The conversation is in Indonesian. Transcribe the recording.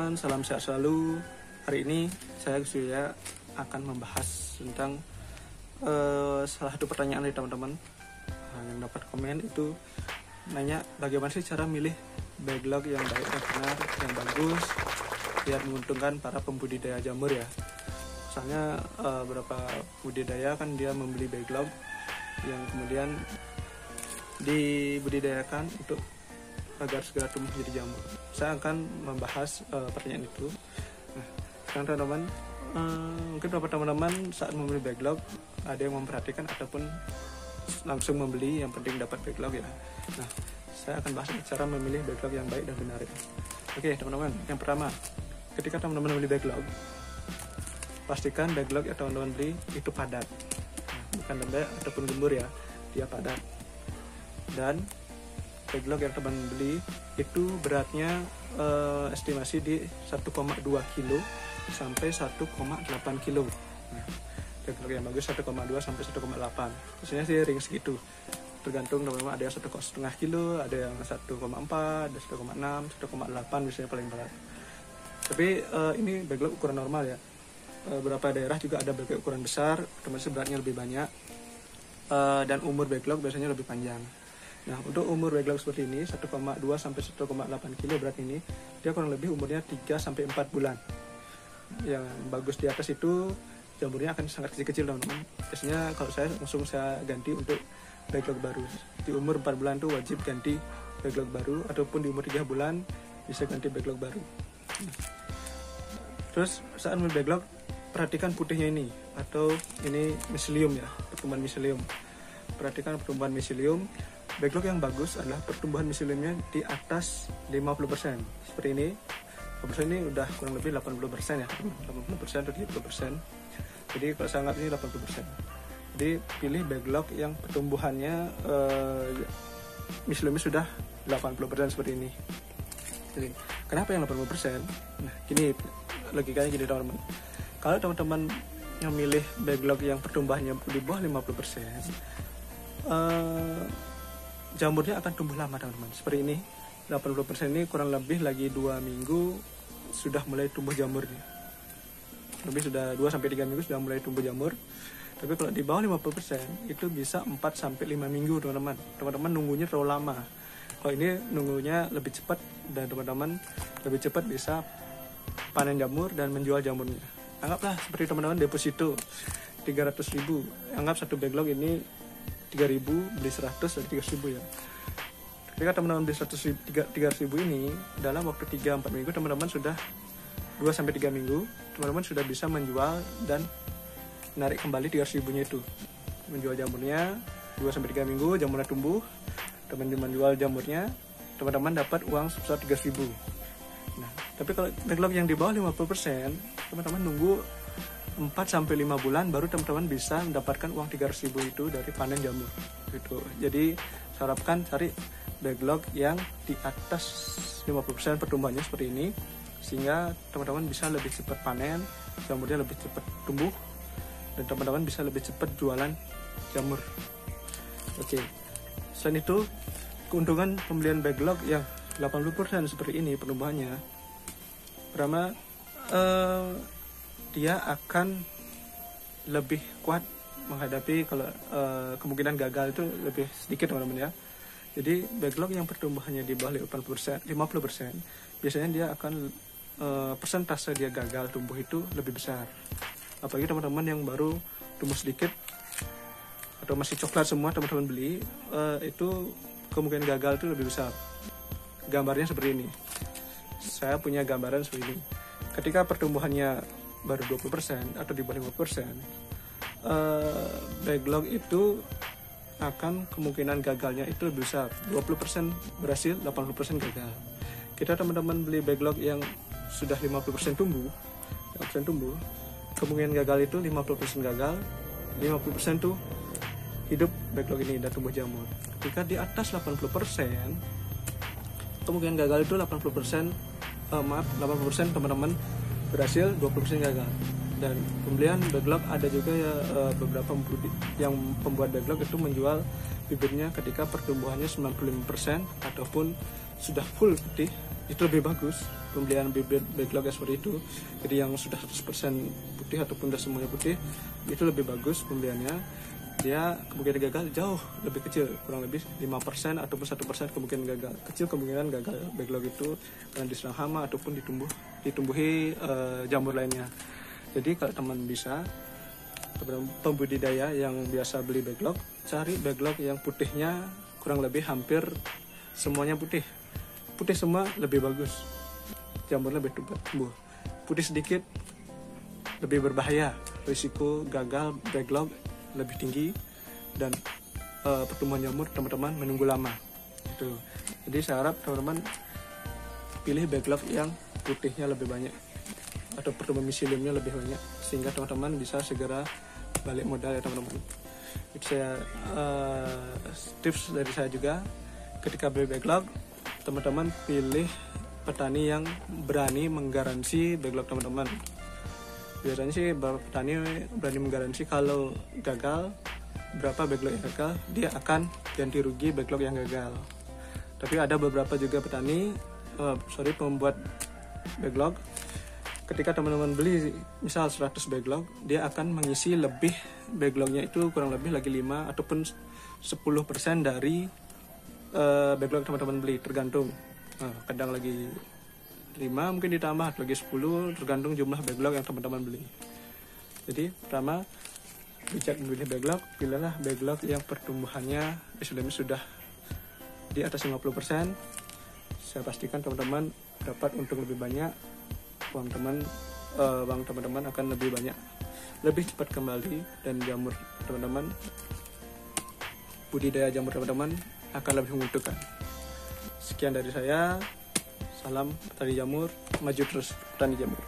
teman-teman, salam sehat selalu. Hari ini saya Surya akan membahas tentang salah satu pertanyaan dari teman-teman yang dapat komen itu nanya bagaimana sih cara milih backlog yang baik dan benar, yang bagus biar menguntungkan para pembudidaya jamur ya. Misalnya beberapa budidaya kan dia membeli backlog yang kemudian dibudidayakan untuk agar segera tumbuh jadi jamur. Saya akan membahas pertanyaan itu. Nah, sekarang teman-teman, mungkin beberapa teman-teman saat membeli backlog ada yang memperhatikan ataupun langsung membeli, yang penting dapat backlog ya. Nah, saya akan bahas cara memilih backlog yang baik dan benar ya. Oke teman-teman, yang pertama, ketika teman-teman membeli backlog, pastikan backlog yang teman-teman beli itu padat, bukan lembek ataupun gembur ya, dia padat. Dan backlog yang teman beli itu beratnya estimasi di 1,2 kg sampai 1,8 kg. Nah, backlog yang bagus 1,2 sampai 1,8. Biasanya sih ring segitu. Tergantung teman-teman, ada yang 1,5 kg, ada yang 1,4, ada 1,6, 1,8 biasanya paling berat. Tapi ini backlog ukuran normal ya. Beberapa daerah juga ada backlog ukuran besar, otomatis beratnya lebih banyak. Dan umur backlog biasanya lebih panjang. Nah, untuk umur backlog seperti ini 1,2 sampai 1,8 kg berat ini, dia kurang lebih umurnya 3 sampai 4 bulan. Yang bagus di atas itu jamurnya akan sangat kecil-kecil teman-teman. Biasanya kalau saya langsung saya ganti untuk backlog baru. Di umur 4 bulan tuh wajib ganti backlog baru, ataupun di umur 3 bulan bisa ganti backlog baru. Terus saat membeli backlog, perhatikan putihnya ini, atau ini miselium ya, pertumbuhan miselium. Perhatikan pertumbuhan miselium. Backlog yang bagus adalah pertumbuhan miseliumnya di atas 50%. Seperti ini. 50% ini udah kurang lebih 80% ya. 80% atau 30%. Jadi kalau saya anggap ini 80%. Jadi pilih backlog yang pertumbuhannya miseliumnya sudah 80% seperti ini. Jadi, kenapa yang 80%? Nah, gini logikanya gini teman-teman. Kalau teman-teman yang milih backlog yang pertumbuhannya di bawah 50%, jamurnya akan tumbuh lama teman-teman. Seperti ini, 80% ini kurang lebih lagi 2 minggu sudah mulai tumbuh jamurnya. Lebih sudah 2-3 minggu sudah mulai tumbuh jamur. Tapi kalau di bawah 50% itu bisa 4-5 minggu teman-teman. Teman-teman nunggunya terlalu lama. Kalau ini nunggunya lebih cepat, dan teman-teman lebih cepat bisa panen jamur dan menjual jamurnya. Anggaplah seperti teman-teman deposito 300.000. Anggap satu backlog ini 3.000, beli 100 dari 300.000 ya. Ketika teman-teman beli 300.000 ini, dalam waktu 3-4 minggu teman-teman sudah 2-3 minggu, teman-teman sudah bisa menjual dan menarik kembali 300.000-nya itu. Menjual jamurnya 2-3 minggu, jamurnya tumbuh, teman-teman jual jamurnya, teman-teman dapat uang sebesar 300.000. Nah, tapi kalau backlog yang di bawah 50%, teman-teman nunggu 4-5 bulan baru teman-teman bisa mendapatkan uang 300.000 itu dari panen jamur gitu. Jadi saya harapkan cari backlog yang di atas 50% pertumbuhannya seperti ini, sehingga teman-teman bisa lebih cepat panen, jamurnya lebih cepat tumbuh, dan teman-teman bisa lebih cepat jualan jamur. Oke. Selain itu, keuntungan pembelian backlog yang 80% seperti ini pertumbuhannya, pertama dia akan lebih kuat menghadapi kalau kemungkinan gagal itu lebih sedikit teman-teman ya. Jadi backlog yang pertumbuhannya di bawah 50%, biasanya dia akan persentase dia gagal tumbuh itu lebih besar. Apalagi teman-teman yang baru tumbuh sedikit atau masih coklat semua teman-teman beli, itu kemungkinan gagal itu lebih besar. Gambarnya seperti ini. Saya punya gambaran seperti ini. Ketika pertumbuhannya baru 20% atau di bawah 50%, backlog itu akan kemungkinan gagalnya itu lebih besar. 20% berhasil, 80% gagal. Kita teman-teman beli backlog yang sudah 50% tumbuh, kemungkinan gagal itu 50% gagal, 50% tuh hidup backlog ini dan tumbuh jamur. Ketika di atas 80%, kemungkinan gagal itu 80%, 80% teman-teman berhasil, 20% gagal. Dan pembelian backlog ada juga ya, beberapa yang pembuat backlog itu menjual bibitnya ketika pertumbuhannya 95% ataupun sudah full putih itu lebih bagus pembelian bibit backlog seperti itu. Jadi yang sudah 100% putih ataupun sudah semuanya putih itu lebih bagus pembeliannya. Dia kemungkinan gagal jauh lebih kecil, kurang lebih 5% ataupun 1% kemungkinan gagal. Kecil kemungkinan gagal backlog itu karena diserang hama ataupun ditumbuhi jamur lainnya. Jadi kalau teman bisa, pembudidaya yang biasa beli backlog, cari backlog yang putihnya kurang lebih hampir semuanya putih. Putih semua lebih bagus, jamurnya lebih cepat tumbuh. Putih sedikit lebih berbahaya, risiko gagal backlog lebih tinggi, dan pertumbuhan jamur teman-teman menunggu lama. Itu. Jadi saya harap teman-teman pilih backlog yang putihnya lebih banyak atau pertumbuhan miseliumnya lebih banyak, sehingga teman-teman bisa segera balik modal ya teman-teman. Itu saya tips dari saya juga. Ketika beli backlog, teman-teman pilih petani yang berani menggaransi backlog teman-teman. Biasanya sih petani berani menggaransi kalau gagal, berapa backlog yang gagal, dia akan ganti rugi backlog yang gagal. Tapi ada beberapa juga petani, pembuat backlog, ketika teman-teman beli misal 100 backlog, dia akan mengisi lebih backlognya itu kurang lebih lagi 5 ataupun 10% dari backlog teman-teman beli, tergantung. Kadang lagi 5 mungkin ditambah lagi 10, tergantung jumlah backlog yang teman-teman beli. Jadi pertama, bijak memilih backlog, pilihlah backlog yang pertumbuhannya istilahnya sudah di atas 50%. Saya pastikan teman-teman dapat untung lebih banyak, uang teman-teman akan lebih banyak, lebih cepat kembali, dan jamur teman-teman, budidaya jamur teman-teman akan lebih menguntungkan. Sekian dari saya, salam petani jamur, maju terus petani jamur.